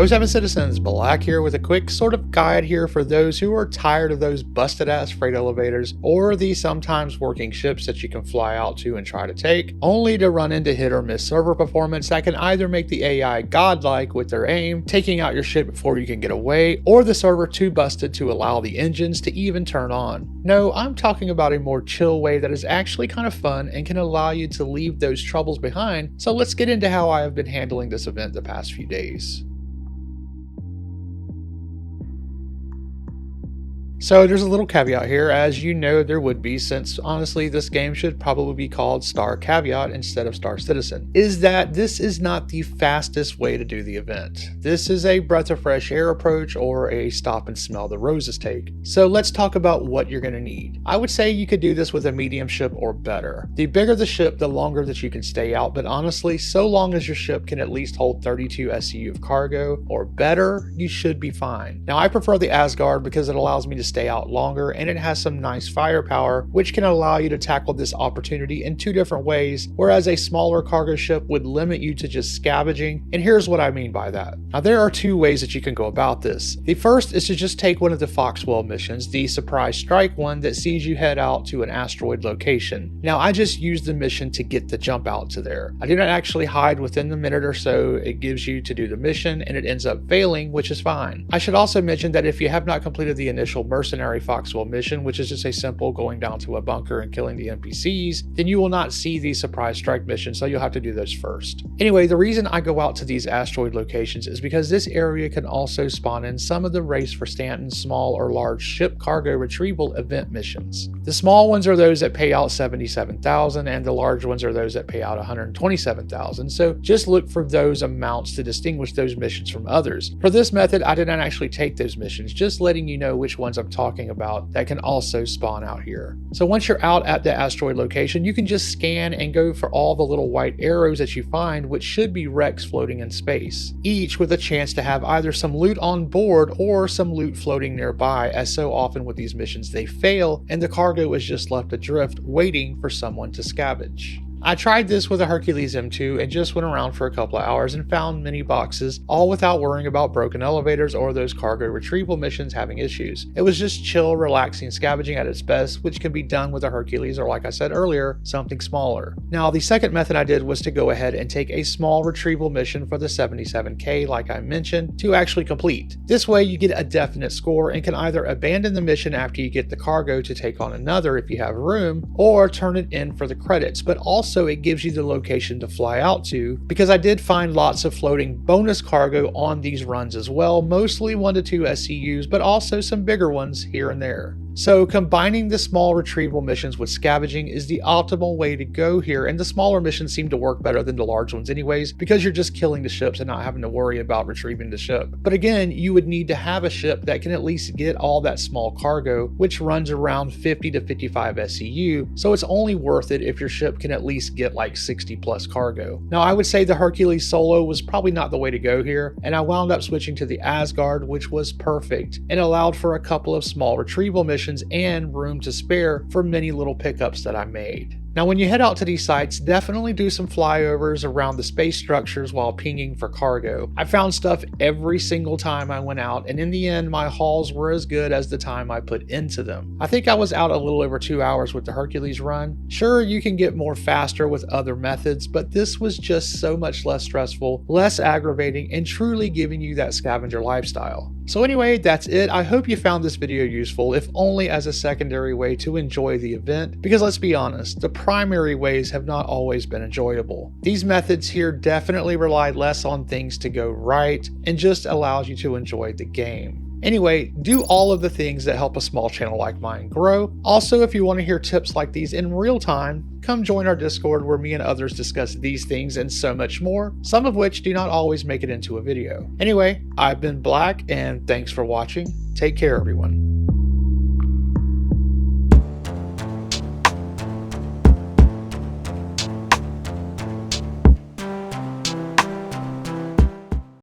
Most Heaven Citizens, Black here with a quick sort of guide here for those who are tired of those busted ass freight elevators or the sometimes working ships that you can fly out to and try to take, only to run into hit or miss server performance that can either make the AI godlike with their aim, taking out your ship before you can get away, or the server too busted to allow the engines to even turn on. No, I'm talking about a more chill way that is actually kind of fun and can allow you to leave those troubles behind. So let's get into how I have been handling this event the past few days. So there's a little caveat here, as you know there would be, since honestly this game should probably be called Star Caveat instead of Star Citizen, is that this is not the fastest way to do the event. This is a breath of fresh air approach or a stop and smell the roses take. So let's talk about what you're going to need. I would say you could do this with a medium ship or better. The bigger the ship, the longer that you can stay out, but honestly, so long as your ship can at least hold 32 SCU of cargo or better, you should be fine. Now I prefer the Asgard because it allows me to stay out longer and it has some nice firepower, which can allow you to tackle this opportunity in two different ways, whereas a smaller cargo ship would limit you to just scavenging. And here's what I mean by that. Now there are two ways that you can go about this. The first is to just take one of the Foxwell missions, the surprise strike one that sees you head out to an asteroid location. Now I just used the mission to get the jump out to there. I do not actually hide within the minute or so it gives you to do the mission, and it ends up failing, which is fine. I should also mention that if you have not completed the initial mercenary Foxwell mission, which is just a simple going down to a bunker and killing the NPCs, then you will not see the surprise strike mission, so you'll have to do those first. Anyway, the reason I go out to these asteroid locations is because this area can also spawn in some of the Race for Stanton small or large ship cargo retrieval event missions. The small ones are those that pay out 77,000 and the large ones are those that pay out 127,000, so just look for those amounts to distinguish those missions from others. For this method, I did not actually take those missions, just letting you know which ones I'm talking about that can also spawn out here. So once you're out at the asteroid location, you can just scan and go for all the little white arrows that you find, which should be wrecks floating in space, each with a chance to have either some loot on board or some loot floating nearby, as so often with these missions they fail and the cargo is just left adrift waiting for someone to scavenge. I tried this with a Hercules M2 and just went around for a couple of hours and found many boxes, all without worrying about broken elevators or those cargo retrieval missions having issues. It was just chill, relaxing scavenging at its best, which can be done with a Hercules or, like I said earlier, something smaller. Now, the second method I did was to go ahead and take a small retrieval mission for the 77k, like I mentioned, to actually complete. This way you get a definite score and can either abandon the mission after you get the cargo to take on another if you have room, or turn it in for the credits, but also it gives you the location to fly out to, because I did find lots of floating bonus cargo on these runs as well, mostly 1 to 2 SCUs, but also some bigger ones here and there. So combining the small retrieval missions with scavenging is the optimal way to go here, and the smaller missions seem to work better than the large ones anyways, because you're just killing the ships and not having to worry about retrieving the ship. But again, you would need to have a ship that can at least get all that small cargo, which runs around 50 to 55 SCU, so it's only worth it if your ship can at least get like 60 plus cargo. Now I would say the Hercules solo was probably not the way to go here, and I wound up switching to the Asgard, which was perfect and allowed for a couple of small retrieval missions and room to spare for many little pickups that I made. Now when you head out to these sites, definitely do some flyovers around the space structures while pinging for cargo. I found stuff every single time I went out, and in the end my hauls were as good as the time I put into them. I think I was out a little over 2 hours with the Hercules run. Sure, you can get more faster with other methods, but this was just so much less stressful, less aggravating, and truly giving you that scavenger lifestyle. So anyway, that's it. I hope you found this video useful, if only as a secondary way to enjoy the event, because let's be honest, the primary ways have not always been enjoyable. These methods here definitely rely less on things to go right and just allows you to enjoy the game. Anyway, do all of the things that help a small channel like mine grow. Also, if you want to hear tips like these in real time, come join our Discord where me and others discuss these things and so much more, some of which do not always make it into a video. Anyway, I've been Black and thanks for watching. Take care, everyone.